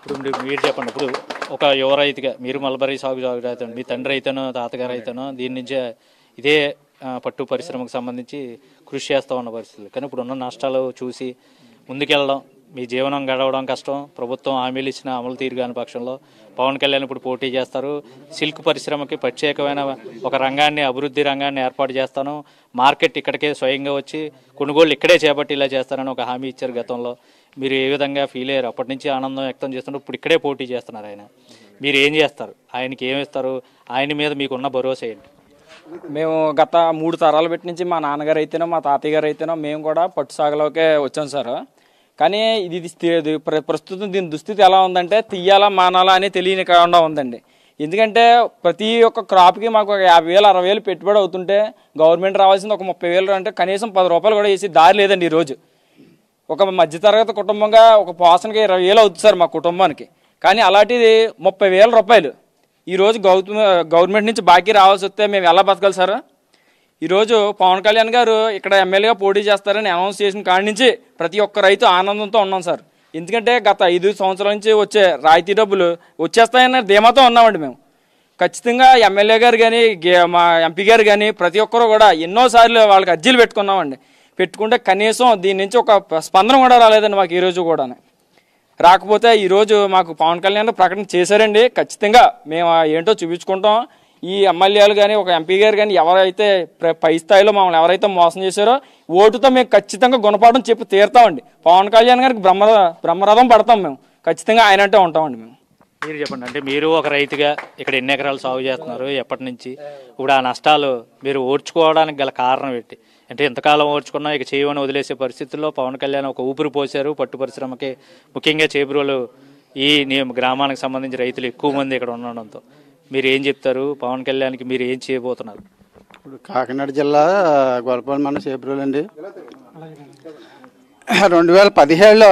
ఇప్పుడు మీరు చెప్పండి, ఇప్పుడు ఒక యువ రైతుగా మీరు మల్బరీ సాగు రైతు, మీ తండ్రి అయితేనో తాతగారు అయితేనో దీని నుంచే ఇదే పట్టు పరిశ్రమకు సంబంధించి కృషి చేస్తూ ఉన్న పరిస్థితులు, కానీ ఇప్పుడు ఉన్న నష్టాలు చూసి ముందుకెళ్ళడం, మీ జీవనం గడవడం కష్టం, ప్రభుత్వం హామీలు ఇచ్చిన అమలు తీరు కాని పక్షంలో పవన్ కళ్యాణ్ ఇప్పుడు పోటీ చేస్తారు. సిల్క్ పరిశ్రమకి ప్రత్యేకమైన ఒక రంగాన్ని, అభివృద్ధి రంగాన్ని ఏర్పాటు చేస్తాను, మార్కెట్ ఇక్కడికే స్వయంగా వచ్చి కొనుగోళ్ళు ఇక్కడే చేపట్టి ఇలా చేస్తానని ఒక హామీ ఇచ్చారు గతంలో. మీరు ఏ విధంగా ఫీల్ అయ్యారు? అప్పటి నుంచి ఆనందం వ్యక్తం చేస్తున్నారు, ఇప్పుడు ఇక్కడే పోటీ చేస్తున్నారు ఆయన. మీరు ఏం చేస్తారు? ఆయనకి ఏమిస్తారు? ఆయన మీద మీకున్న భరోసా ఏంటి? మేము గత 3 తరాలు పెట్టి నుంచి మా నాన్నగారు అయితేనో మా తాతయ్య గారు అయితేనో మేము కూడా పట్టు సాగులోకే వచ్చాం సార్. కానీ ఇది ప్రస్తుతం దీని దుస్థితి ఎలా ఉందంటే తీయాలా మానాలా అని తెలియని కాకుండా ఉందండి. ఎందుకంటే ప్రతి ఒక్క క్రాప్కి మాకు ఒక 50,000 60,000 పెట్టుబడి అవుతుంటే గవర్నమెంట్ రావాల్సింది ఒక 30,000 అంటే కనీసం 10 రూపాయలు కూడా వేసి దారి లేదండి. ఈరోజు ఒక మధ్యతరగతి కుటుంబంగా ఒక పోషణకి 20,000 అవుతుంది సార్ మా కుటుంబానికి. కానీ అలాంటిది 30,000 రూపాయలు ఈరోజు గవర్నమెంట్ నుంచి బాకీ రావాల్సి వస్తే మేము ఎలా బతకాలి సార్? ఈరోజు పవన్ కళ్యాణ్ గారు ఇక్కడ ఎమ్మెల్యేగా పోటీ చేస్తారని అనౌన్స్ చేసిన కాడి నుంచి ప్రతి ఒక్క రైతు ఆనందంతో ఉన్నాం సార్. ఎందుకంటే గత 5 సంవత్సరాల నుంచి వచ్చే రాయితీ డబ్బులు వచ్చేస్తాయన్న ధీమాతో ఉన్నామండి మేము. ఖచ్చితంగా ఎమ్మెల్యే గారు కానీ మా ఎంపీ గారు కానీ ప్రతి ఒక్కరు కూడా ఎన్నోసార్లు వాళ్ళకి అర్జీలు పెట్టుకున్నామండి. పెట్టుకుంటే కనీసం దీని నుంచి ఒక స్పందన కూడా రాలేదండి మాకు ఈరోజు కూడా. రాకపోతే ఈరోజు మాకు పవన్ కళ్యాణ్ ప్రకటన చేశారండి. ఖచ్చితంగా మేము ఏంటో చూపించుకుంటాం. ఈ ఎమ్మెల్యేలు కానీ ఒక ఎంపీ గారు కానీ ఎవరైతే పై స్థాయిలో మమ్మల్ని ఎవరైతే మోసం చేశారో ఓటుతో మేము ఖచ్చితంగా గుణపాఠం చెప్పి తీరుతామండి. పవన్ కళ్యాణ్ గారికి బ్రహ్మరథం పడతాం మేము. ఖచ్చితంగా ఆయన అంటే ఉంటామండి మేము. మీరు చెప్పండి, అంటే మీరు ఒక రైతుగా ఇక్కడ ఎన్ని ఎకరాలు సాగు చేస్తున్నారు, ఎప్పటి నుంచి? ఇప్పుడు ఆ నష్టాలు మీరు ఓర్చుకోవడానికి గల కారణం ఏంటి? అంటే ఎంతకాలం ఓర్చుకున్నా ఇక చేయమని వదిలేసే పరిస్థితుల్లో పవన్ కళ్యాణ్ ఒక ఊపిరి పోశారు పట్టు పరిశ్రమకి, ముఖ్యంగా చేబ్రోలు ఈ గ్రామానికి సంబంధించి రైతులు ఎక్కువ మంది ఇక్కడ ఉండడంతో. మీరు ఏం చెప్తారు పవన్ కళ్యాణ్కి? మీరు ఏం చేయబోతున్నారు? ఇప్పుడు కాకినాడ జిల్లా గొల్లపల్లి మండలం చేబ్రోలు అండి. 2017లో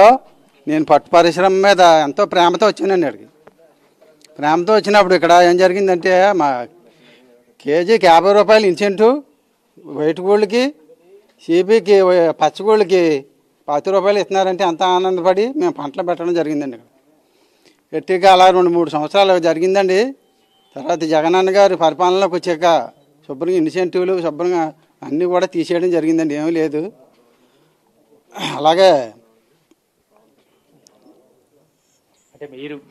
నేను పట్టు పరిశ్రమ మీద ఎంతో ప్రేమతో వచ్చానండి. అక్కడికి ప్రేమతో వచ్చినప్పుడు ఇక్కడ ఏం జరిగిందంటే మా కేజీకి 50 రూపాయలు ఇన్సెంటివ్, వైట్ గోల్డ్కి సిబికి పచ్చగోళ్ళకి 10 రూపాయలు ఇస్తున్నారంటే అంత ఆనందపడి మేము పంటలు పెట్టడం జరిగిందండి. ఇక్కడ ఎట్టిగా అలా 2-3 సంవత్సరాలు జరిగిందండి. తర్వాత జగనన్న గారు పరిపాలనలోకి వచ్చాక శుభ్రంగా ఇన్సెంటివ్లు శుభ్రంగా అన్నీ కూడా తీసేయడం జరిగిందండి. ఏమీ లేదు. అలాగే అంటే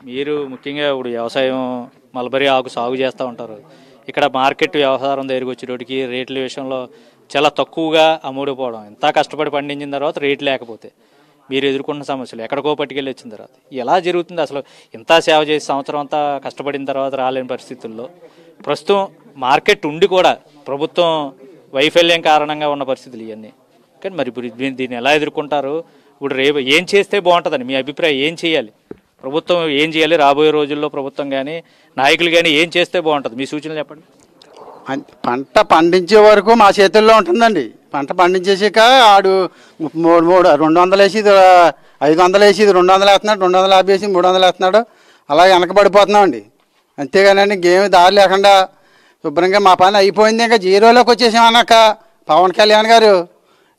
మీరు ముఖ్యంగా ఇప్పుడు వ్యవసాయం మల్బరీ ఆకు సాగు చేస్తూ ఉంటారు. ఇక్కడ మార్కెట్ వ్యవహారం దగ్గరికి వచ్చేటోటికి రేట్ల విషయంలో చాలా తక్కువగా అమ్ముడుపోవడం, ఎంత కష్టపడి పండించిన తర్వాత రేటు లేకపోతే మీరు ఎదుర్కొన్న సమస్యలు, ఎక్కడికో పట్టుకెళ్ళి వచ్చిన తర్వాత ఎలా జరుగుతుంది అసలు? ఇంత సేవ చేసి సంవత్సరం అంతా కష్టపడిన తర్వాత రాలేని పరిస్థితుల్లో ప్రస్తుతం మార్కెట్ ఉండి కూడా ప్రభుత్వం వైఫల్యం కారణంగా ఉన్న పరిస్థితులు ఇవన్నీ. కానీ మరి ఇప్పుడు దీన్ని ఎలా ఎదుర్కొంటారు? ఇప్పుడు రేపు ఏం చేస్తే బాగుంటుందని మీ అభిప్రాయం? ఏం చేయాలి ప్రభుత్వం? ఏం చేయాలి రాబోయే రోజుల్లో? ప్రభుత్వం కానీ నాయకులు కానీ ఏం చేస్తే బాగుంటుంది? మీ సూచనలు చెప్పండి. పంట పండించే వరకు మా చేతుల్లో ఉంటుందండి. పంట పండించేసాక ఆడు 200 వేసి 500 వేసి 200 వేస్తున్నాడు, 250 వేసి 300 వేస్తున్నాడు. అలా వెనకబడిపోతున్నామండి. అంతేగానండి ఇంకేమి దారి లేకుండా శుభ్రంగా మా పని అయిపోయింది. ఇంకా జీరోలోకి వచ్చేసామన్నాక పవన్ కళ్యాణ్ గారు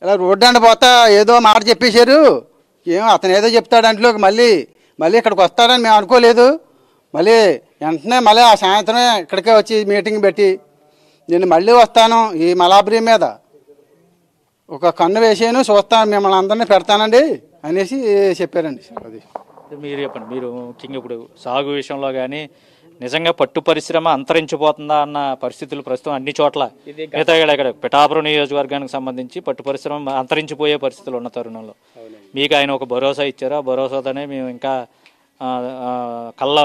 ఇలా రోడ్డు అండి పోతా ఏదో మాట చెప్పేశారు. అతను ఏదో చెప్తాడు అంట్లోకి మళ్ళీ ఇక్కడికి వస్తాడని మేము అనుకోలేదు. మళ్ళీ వెంటనే మళ్ళీ ఆ సాయంత్రమే ఇక్కడికే వచ్చి మీటింగ్ పెట్టి నేను మళ్ళీ వస్తాను, ఈ మలాబ్రీ మీద ఒక కన్ను వేసాను, చూస్తాను, మిమ్మల్ని అందరినీ పెడతానండి అనేసి చెప్పారండి. అది మీరు చెప్పండి. మీరు ముఖ్యంగా ఇప్పుడు సాగు విషయంలో కానీ నిజంగా పట్టు పరిశ్రమ అంతరించిపోతుందా అన్న పరిస్థితులు ప్రస్తుతం అన్ని చోట్ల, మిగతా ఇక్కడ పిఠాపురం నియోజకవర్గానికి సంబంధించి పట్టు పరిశ్రమ అంతరించిపోయే పరిస్థితులు ఉన్న తరుణంలో మీకు ఆయన ఒక భరోసా ఇచ్చారు. ఆ భరోసాతోనే మేము ఇంకా కళ్ళ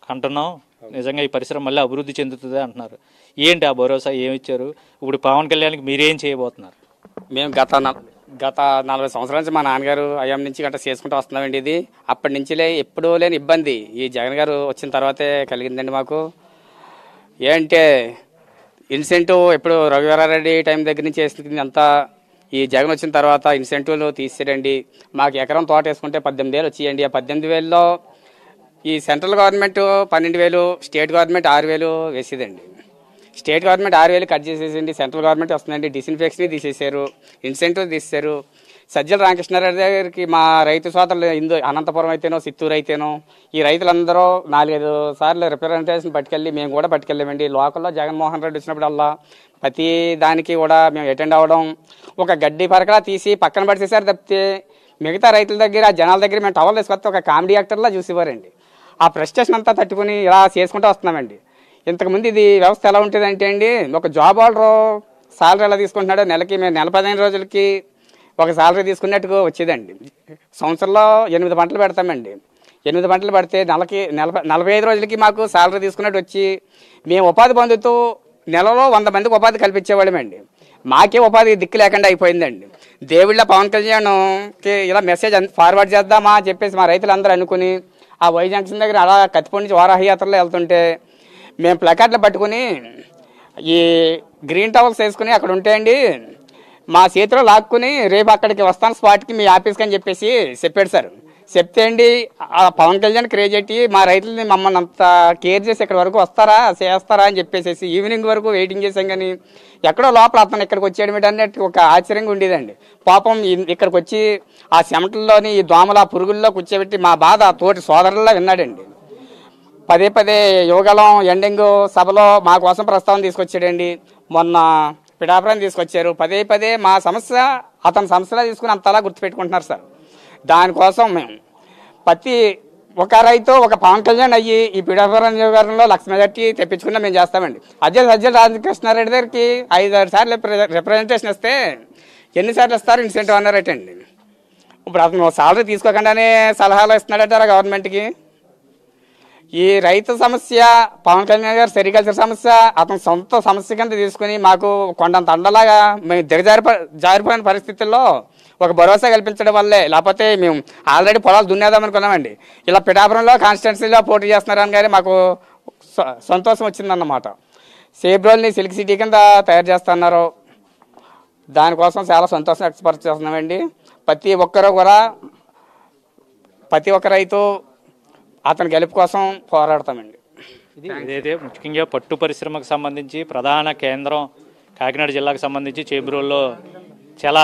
కంటున్నాం, నిజంగా ఈ పరిశ్రమ మళ్ళీ అభివృద్ధి చెందుతుంది అంటున్నారు. ఏంటి ఆ భరోసా? ఏమి ఇచ్చారు? ఇప్పుడు పవన్ కళ్యాణ్కి మీరేం చేయబోతున్నారు? మేము గత 40 సంవత్సరాల నుంచి మా నాన్నగారు అయ్యం నుంచి గట్రా చేసుకుంటూ వస్తున్నామండి. ఇది అప్పటి నుంచి ఎప్పుడూ లేని ఇబ్బంది ఈ జగన్ గారు వచ్చిన తర్వాతే కలిగిందండి మాకు. ఏంటంటే ఇన్సెంటివ్ ఎప్పుడు రఘువీరారెడ్డి టైం దగ్గర నుంచి వేసింది అంతా ఈ జగన్ వచ్చిన తర్వాత ఇన్సెంటివ్లు తీసేయండి. మాకు ఎకరం తోట వేసుకుంటే 18,000 వచ్చేయండి. ఆ 18,000లో ఈ సెంట్రల్ గవర్నమెంట్ 12,000, స్టేట్ గవర్నమెంట్ 6,000 వేసేదండి. స్టేట్ గవర్నమెంట్ 6,000 కట్ చేసేసింది, సెంట్రల్ గవర్నమెంట్ వస్తుందండి. డిస్ఇన్ఫెక్షన్ తీసేశారు, ఇన్సెంటివ్ తీసేశారు. సజ్జల రామకృష్ణారెడ్డి దగ్గరికి మా రైతు సోదరులు అనంతపురం అయితేనో చిత్తూరు అయితేనో ఈ రైతులందరూ 4-5 సార్లు రిప్రజెంటేషన్ పట్టుకెళ్ళి మేము కూడా పట్టుకెళ్ళామండి. లోకల్లో జగన్మోహన్ రెడ్డి వచ్చినప్పుడల్లా ప్రతి దానికి కూడా మేము అటెండ్ అవ్వడం, ఒక గడ్డి పరకలా తీసి పక్కన పడిచేసారు తప్పితే మిగతా రైతుల దగ్గర జనాల దగ్గర మేము టవల్ తీసుకొస్తే ఒక కామెడీ యాక్టర్లా చూసేవారండి. ఆ ప్రెస్టేషన్ అంతా తట్టుకుని ఇలా చేసుకుంటూ వస్తున్నామండి. ఇంతకుముందు ఇది వ్యవస్థ ఎలా ఉంటుందంటే అండి, ఒక జాబ్ హోల్డరు సాలరీ ఎలా తీసుకుంటున్నాడో నెలకి మేము 15 రోజులకి ఒక సాలరీ తీసుకున్నట్టుగా వచ్చేదండి. సంవత్సరంలో 8 పంటలు పెడతామండి. 8 పంటలు పడితే నెలకి 45 రోజులకి మాకు సాలరీ తీసుకున్నట్టు వచ్చి మేము ఉపాధి పొందుతూ నెలలో 100 మందికి ఉపాధి కల్పించేవాళ్ళమండి. మాకే ఉపాధి దిక్కు లేకుండా అయిపోయిందండి. దేవుళ్ళ పవన్ కళ్యాణ్కి ఇలా మెసేజ్ ఫార్వర్డ్ చేద్దామా అని చెప్పేసి మా రైతులందరూ అనుకుని ఆ వై జంక్షన్ దగ్గర అలా కత్తిపొడి నుంచి వారాహి యాత్రలో వెళ్తుంటే మేము ప్లకార్డులు పట్టుకుని ఈ గ్రీన్ టవల్స్ వేసుకుని అక్కడ ఉంటాయండి, మా చేతిలో లాక్కుని రేపు అక్కడికి వస్తాను స్పాట్కి మీ ఆఫీస్కి అని చెప్పేసి చెప్పాడు సార్. చెప్తే అండి ఆ పవన్ కళ్యాణ్ క్రేజ్ ఎట్టి మా రైతులని మమ్మల్ని అంత కేర్ చేసి ఇక్కడ వరకు వస్తారా చేస్తారా అని చెప్పేసి ఈవినింగ్ వరకు వెయిటింగ్ చేసాం. కానీ ఎక్కడో లోపల అతను ఇక్కడికి వచ్చేయడం ఏంటంటే ఒక ఆశ్చర్యంగా ఉండేదండి. పాపం ఇక్కడికి వచ్చి ఆ చెమటల్లోని ఈ దోమల పురుగుల్లో కూర్చోబెట్టి మా బాధ తోటి సోదరుల్లో విన్నాడండి. పదే యువగలం ఎండింగ్ సభలో మా కోసం ప్రస్తావన తీసుకొచ్చాడండి. మొన్న పిఠాపురం తీసుకొచ్చారు. పదే మా సమస్య అతని సమస్యలా తీసుకుని అంతలా గుర్తుపెట్టుకుంటున్నారు సార్. దానికోసం మేము ప్రతి ఒక రైతు ఒక పవన్ కళ్యాణ్ అయ్యి ఈ పిఠాపురం నియోజకవర్గంలో 1,00,000 మెజార్టీ తెప్పించుకున్నా మేము చేస్తామండి. అదే సజ్జల రామకృష్ణారెడ్డి దగ్గరికి 5-6 సార్లు రిప్రజెంటేషన్ ఇస్తే ఎన్నిసార్లు ఇస్తారు ఇన్సెంటివ్ అన్నారటండి. ఇప్పుడు అతను సాలరీ తీసుకోకుండానే సలహాలు ఇస్తున్నాడట గవర్నమెంట్కి. ఈ రైతు సమస్య పవన్ కళ్యాణ్ గారు సెరికల్చర్ సమస్య అతను సొంత సమస్య కింద తీసుకుని మాకు కొండంత అండలాగా మేము జారిపోయిన పరిస్థితుల్లో ఒక భరోసా కల్పించడం వల్లే, లేకపోతే మేము ఆల్రెడీ పొలాలు దున్నేదాం అనుకున్నామండి. ఇలా పిఠాపురంలో కాన్స్టిట్యున్సీలో పోటీ చేస్తున్నారని కానీ మాకు సంతోషం వచ్చిందన్నమాట. సేబ్రోల్ని సిల్క్ సిటీ కింద తయారు చేస్తున్నారు. దానికోసం చాలా సంతోషం ఎక్స్ప్రెస్ చేస్తున్నామండి. ప్రతి ఒక్క రైతు అతని గెలుపు కోసం పోరాడతామండి. ఇదైతే ముఖ్యంగా పట్టు పరిశ్రమకు సంబంధించి ప్రధాన కేంద్రం కాకినాడ జిల్లాకు సంబంధించి చేబ్రోల్లో చాలా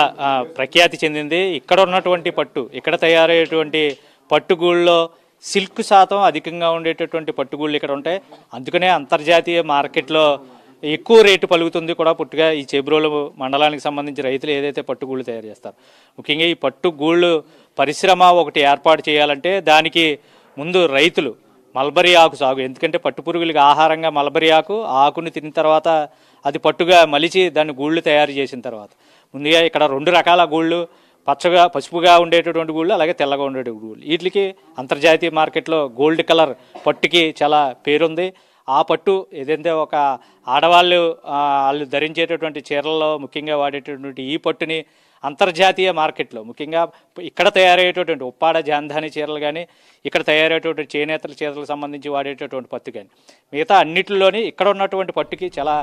ప్రఖ్యాతి చెందింది. ఇక్కడ ఉన్నటువంటి పట్టు, ఇక్కడ తయారయ్యేటువంటి పట్టుగూళ్ళలో సిల్క్ శాతం అధికంగా ఉండేటటువంటి పట్టుగూళ్ళు ఇక్కడ ఉంటాయి. అందుకనే అంతర్జాతీయ మార్కెట్లో ఎక్కువ రేటు పలుకుతుంది కూడా పుట్టుగా ఈ చేబ్రోలు మండలానికి సంబంధించి రైతులు ఏదైతే పట్టుగూళ్ళు తయారు చేస్తారు. ముఖ్యంగా ఈ పట్టుగూళ్ళు పరిశ్రమ ఒకటి ఏర్పాటు చేయాలంటే దానికి ముందు రైతులు మల్బరీ ఆకు సాగు, ఎందుకంటే పట్టుపురుగులకి ఆహారంగా మల్బరీ ఆకుని తిన్న తర్వాత అది పట్టుగా మలిచి దాన్ని గూళ్ళు తయారు చేసిన తర్వాత ముందుగా ఇక్కడ 2 రకాల గూళ్ళు, పసుపుగా ఉండేటటువంటి గూళ్ళు, అలాగే తెల్లగా ఉండేటువంటి గూళ్ళు. వీటికి అంతర్జాతీయ మార్కెట్లో గోల్డ్ కలర్ పట్టుకి చాలా పేరుంది. ఆ పట్టు ఏదైతే ఒక ఆడవాళ్ళు వాళ్ళు ధరించేటటువంటి చీరల్లో ముఖ్యంగా వాడేటటువంటి ఈ పట్టుని అంతర్జాతీయ మార్కెట్లో ముఖ్యంగా ఇక్కడ తయారయ్యేటటువంటి ఉప్పాడ జాంధాని చీరలు కానీ, ఇక్కడ తయారయ్యేటటువంటి చేనేతల చీరలకు సంబంధించి వాడేటటువంటి పట్టు కానీ, మిగతా అన్నిటిలోని ఇక్కడ ఉన్నటువంటి పట్టుకి చాలా